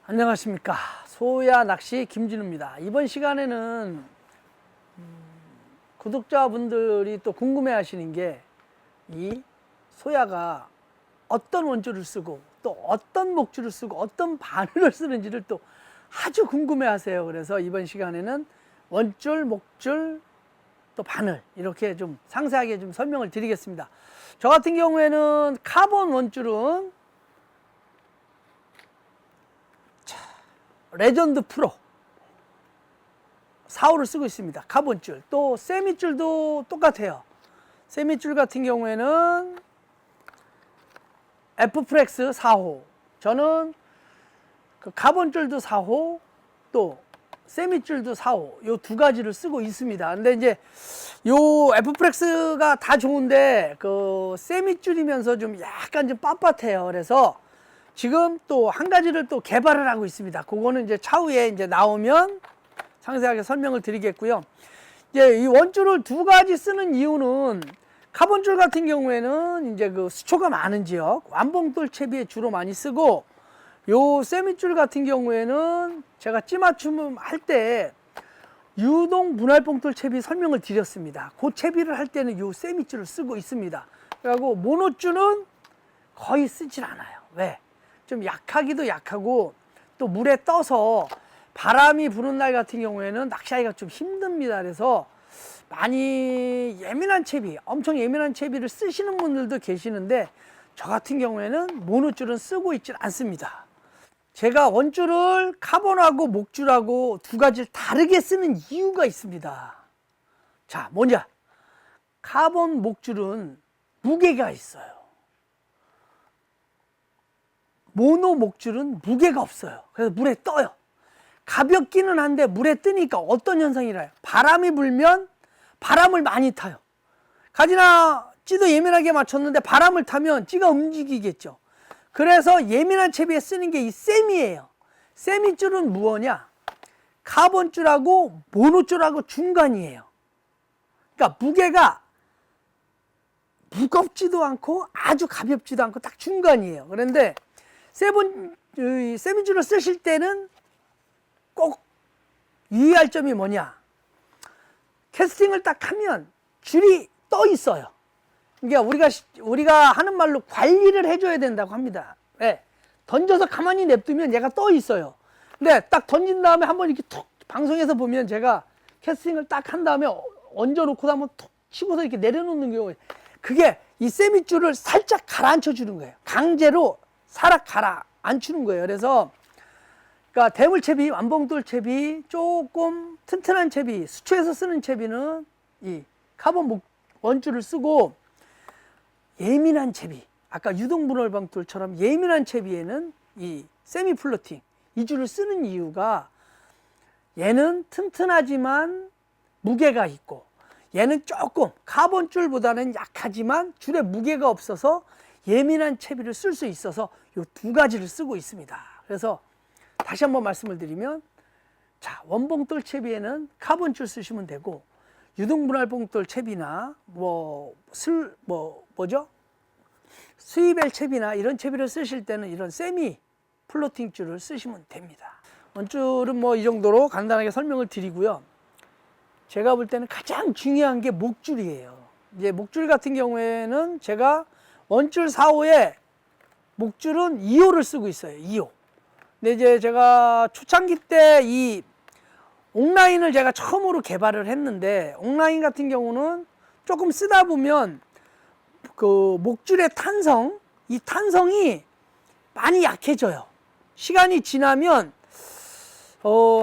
안녕하십니까. 소야 낚시 김진우입니다. 이번 시간에는 구독자분들이 또 궁금해 하시는 게 이 소야가 어떤 원줄을 쓰고 또 어떤 목줄을 쓰고 어떤 바늘을 쓰는지를 또 아주 궁금해 하세요. 그래서 이번 시간에는 원줄, 목줄, 또 바늘 이렇게 좀 상세하게 좀 설명을 드리겠습니다. 저 같은 경우에는 카본 원줄은 레전드 프로 4호를 쓰고 있습니다. 카본줄. 또 세미줄도 똑같아요. 세미줄 같은 경우에는 F프렉스 4호. 저는 그 카본줄도 4호, 또 세미줄도 4호. 요 두 가지를 쓰고 있습니다. 근데 이제 요 F프렉스가 다 좋은데 그 세미줄이면서 좀 약간 좀 빳빳해요. 그래서 지금 또 한 가지를 또 개발을 하고 있습니다. 그거는 이제 차후에 이제 나오면 상세하게 설명을 드리겠고요. 이제 이 원줄을 두 가지 쓰는 이유는 카본줄 같은 경우에는 이제 그 수초가 많은 지역, 완봉돌 채비에 주로 많이 쓰고, 요 세미줄 같은 경우에는 제가 찌맞춤 할 때 유동 분할봉돌 채비 설명을 드렸습니다. 그 채비를 할 때는 요 세미줄을 쓰고 있습니다. 그리고 모노줄은 거의 쓰질 않아요. 왜? 좀 약하기도 약하고 또 물에 떠서 바람이 부는 날 같은 경우에는 낚시하기가 좀 힘듭니다. 그래서 많이 예민한 채비, 엄청 예민한 채비를 쓰시는 분들도 계시는데 저 같은 경우에는 모노줄은 쓰고 있질 않습니다. 제가 원줄을 카본하고 목줄하고 두 가지를 다르게 쓰는 이유가 있습니다. 자, 뭐냐? 카본 목줄은 무게가 있어요. 모노 목줄은 무게가 없어요. 그래서 물에 떠요. 가볍기는 한데 물에 뜨니까 어떤 현상이라요? 바람이 불면 바람을 많이 타요. 가지나 찌도 예민하게 맞췄는데 바람을 타면 찌가 움직이겠죠. 그래서 예민한 채비에 쓰는 게 이 세미예요. 세미줄은 무엇이냐? 카본줄하고 모노줄하고 중간이에요. 그러니까 무게가 무겁지도 않고 아주 가볍지도 않고 딱 중간이에요. 그런데 세미줄을 쓰실 때는 꼭 유의할 점이 뭐냐? 캐스팅을 딱 하면 줄이 떠 있어요. 그러니까 우리가 하는 말로 관리를 해줘야 된다고 합니다. 네. 던져서 가만히 냅두면 얘가 떠 있어요. 근데 딱 던진 다음에 한번 이렇게 툭 방송에서 보면 제가 캐스팅을 딱 한 다음에 얹어놓고 한번 툭 치고서 이렇게 내려놓는 경우에 그게 이 세미줄을 살짝 가라앉혀 주는 거예요. 강제로 살짝 가라앉히는 거예요. 그래서 그러니까 대물채비, 완봉돌 채비, 조금 튼튼한 채비, 수초에서 쓰는 채비는 이 카본 원줄을 쓰고, 예민한 채비, 아까 유동분할봉돌처럼 예민한 채비에는 이 세미 플로팅, 이 줄을 쓰는 이유가 얘는 튼튼하지만 무게가 있고, 얘는 조금 카본줄보다는 약하지만 줄에 무게가 없어서 예민한 채비를 쓸 수 있어서 이 두 가지를 쓰고 있습니다. 그래서 다시 한번 말씀을 드리면, 자, 원봉돌 채비에는 카본줄 쓰시면 되고, 유동분할봉돌 채비나 스위벨 채비나 이런 채비를 쓰실 때는 이런 세미 플로팅 줄을 쓰시면 됩니다. 원줄은 이 정도로 간단하게 설명을 드리고요. 제가 볼 때는 가장 중요한 게 목줄이에요. 이제 목줄 같은 경우에는 제가 원줄 4호에 목줄은 2호를 쓰고 있어요. 2호. 근데 이제 제가 초창기 때 이 옥라인을 제가 처음으로 개발을 했는데, 옥라인 같은 경우는 조금 쓰다 보면 그 목줄의 탄성, 이 탄성이 많이 약해져요. 시간이 지나면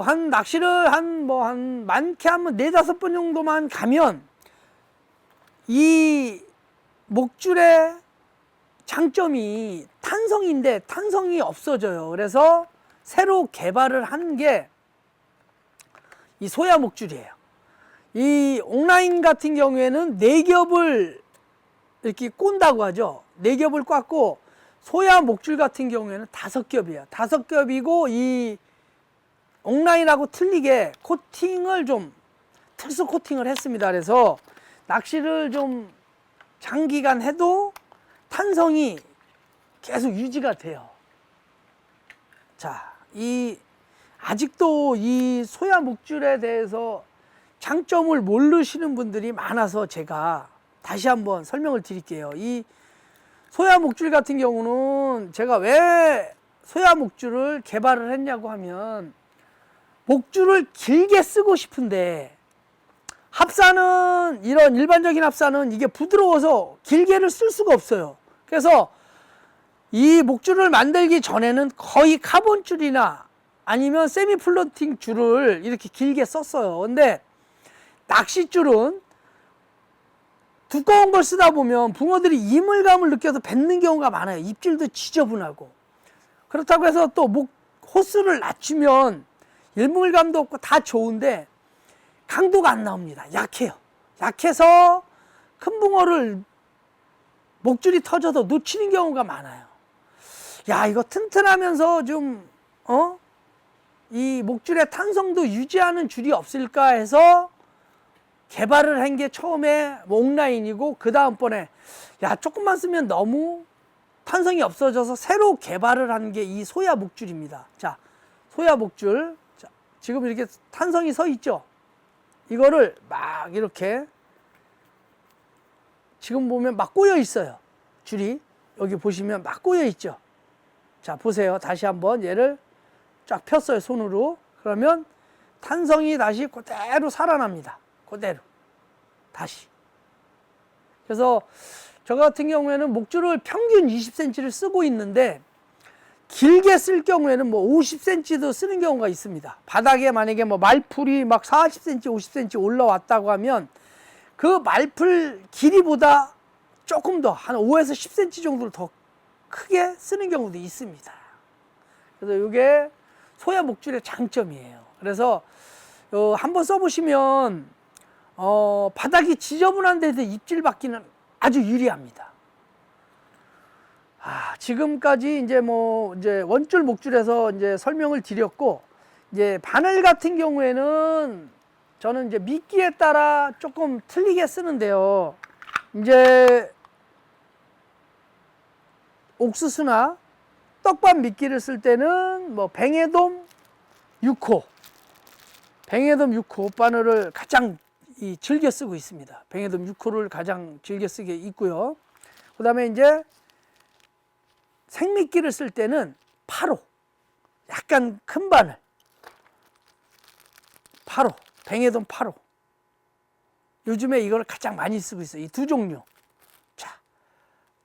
한 낚시를 한 많게 하면 4-5번 정도만 가면 이 목줄의 장점이 탄성인데 탄성이 없어져요. 그래서 새로 개발을 한 게 이 소야 목줄이에요. 이 옥라인 같은 경우에는 4겹을 이렇게 꼰다고 하죠. 4겹을 꽂고, 소야 목줄 같은 경우에는 5겹이에요. 5겹이고, 이 옥라인하고 틀리게 코팅을 좀 특수 코팅을 했습니다. 그래서 낚시를 좀 장기간 해도 탄성이 계속 유지가 돼요. 자, 아직도 이 소야 목줄에 대해서 장점을 모르시는 분들이 많아서 제가 다시 한번 설명을 드릴게요. 이 소야 목줄 같은 경우는 제가 왜 소야 목줄을 개발을 했냐고 하면, 목줄을 길게 쓰고 싶은데 합사는, 이런 일반적인 합사는 이게 부드러워서 길게를 쓸 수가 없어요. 그래서 이 목줄을 만들기 전에는 거의 카본 줄이나 아니면 세미 플로팅 줄을 이렇게 길게 썼어요. 근데 낚싯줄은 두꺼운 걸 쓰다 보면 붕어들이 이물감을 느껴서 뱉는 경우가 많아요. 입질도 지저분하고. 그렇다고 해서 또 호수를 낮추면 일물감도 없고 다 좋은데 강도가 안 나옵니다. 약해요. 약해서 큰 붕어를 목줄이 터져서 놓치는 경우가 많아요. 야, 이거 튼튼하면서 좀 이 목줄의 탄성도 유지하는 줄이 없을까 해서 개발을 한 게 처음에 옥라인이고, 그 다음번에 야, 조금만 쓰면 너무 탄성이 없어져서 새로 개발을 한 게 이 소야 목줄입니다. 자, 소야 목줄. 자, 지금 이렇게 탄성이 서 있죠? 이거를 막 이렇게, 지금 보면 막 꼬여 있어요. 줄이. 여기 보시면 막 꼬여 있죠? 자, 보세요. 다시 한번 얘를 쫙 폈어요, 손으로. 그러면 탄성이 다시 그대로 살아납니다. 그대로. 다시. 그래서 저 같은 경우에는 목줄을 평균 20cm를 쓰고 있는데, 길게 쓸 경우에는 뭐 50cm도 쓰는 경우가 있습니다. 바닥에 만약에 뭐 말풀이 막 40cm, 50cm 올라왔다고 하면 그 말풀 길이보다 조금 더, 한 5에서 10cm 정도를 더 크게 쓰는 경우도 있습니다. 그래서 이게 소야 목줄의 장점이에요. 그래서 한번 써보시면 바닥이 지저분한 데도 입질 받기는 아주 유리합니다. 지금까지 이제 원줄 목줄에서 이제 설명을 드렸고, 이제 바늘 같은 경우에는 저는 이제 미끼에 따라 조금 틀리게 쓰는데요. 이제 옥수수나 떡밥 미끼를 쓸 때는 뱅에돔 6호, 뱅에돔 6호 바늘을 가장 즐겨 쓰고 있습니다. 뱅에돔 6호를 가장 즐겨 쓰게 있고요. 그 다음에 이제 생미끼를 쓸 때는 8호, 약간 큰 바늘 8호, 뱅에돔 8호. 요즘에 이걸 가장 많이 쓰고 있어요. 이 두 종류. 자,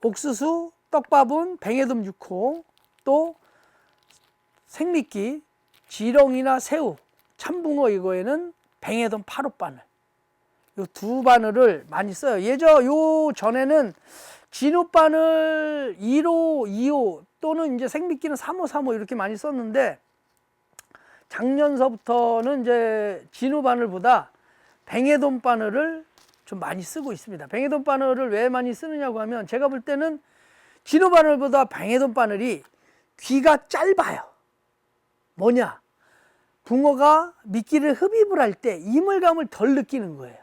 옥수수, 떡밥은 뱅에돔 6호, 또 생미끼, 지렁이나 새우, 참붕어 이거에는 뱅에돔 8호 바늘. 요 두 바늘을 많이 써요. 요 전에는 진호 바늘 1호, 2호 또는 이제 생미끼는 3호, 3호 이렇게 많이 썼는데, 작년서부터는 이제 진호 바늘보다 뱅에돔 바늘을 좀 많이 쓰고 있습니다. 뱅에돔 바늘을 왜 많이 쓰느냐고 하면, 제가 볼 때는 진호 바늘보다 뱅에돔 바늘이 귀가 짧아요. 뭐냐? 붕어가 미끼를 흡입을 할 때 이물감을 덜 느끼는 거예요.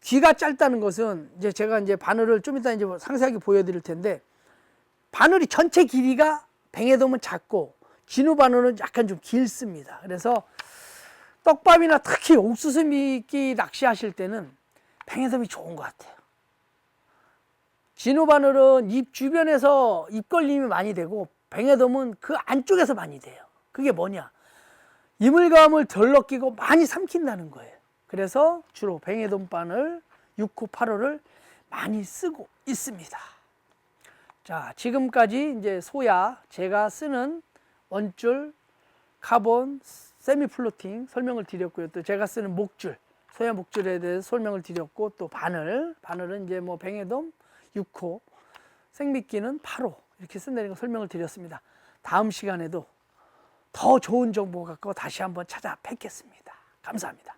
귀가 짧다는 것은, 이제 제가 이제 바늘을 좀 이따 이제 상세하게 보여드릴 텐데, 바늘이 전체 길이가 뱅에돔은 작고 진호 바늘은 약간 좀 길습니다. 그래서 떡밥이나 특히 옥수수 미끼 낚시하실 때는 뱅에돔이 좋은 것 같아요. 진호 바늘은 입 주변에서 입걸림이 많이 되고, 뱅에돔은 그 안쪽에서 많이 돼요. 그게 뭐냐? 이물감을 덜 느끼고 많이 삼킨다는 거예요. 그래서 주로 뱅에돔 바늘 6호, 8호를 많이 쓰고 있습니다. 자, 지금까지 이제 소야, 제가 쓰는 원줄, 카본, 세미 플로팅 설명을 드렸고요. 또 제가 쓰는 목줄, 소야 목줄에 대해서 설명을 드렸고, 또 바늘은 이제 뱅에돔 6호, 생미끼는 8호 이렇게 쓴다는 거 설명을 드렸습니다. 다음 시간에도 더 좋은 정보 갖고 다시 한번 찾아뵙겠습니다. 감사합니다.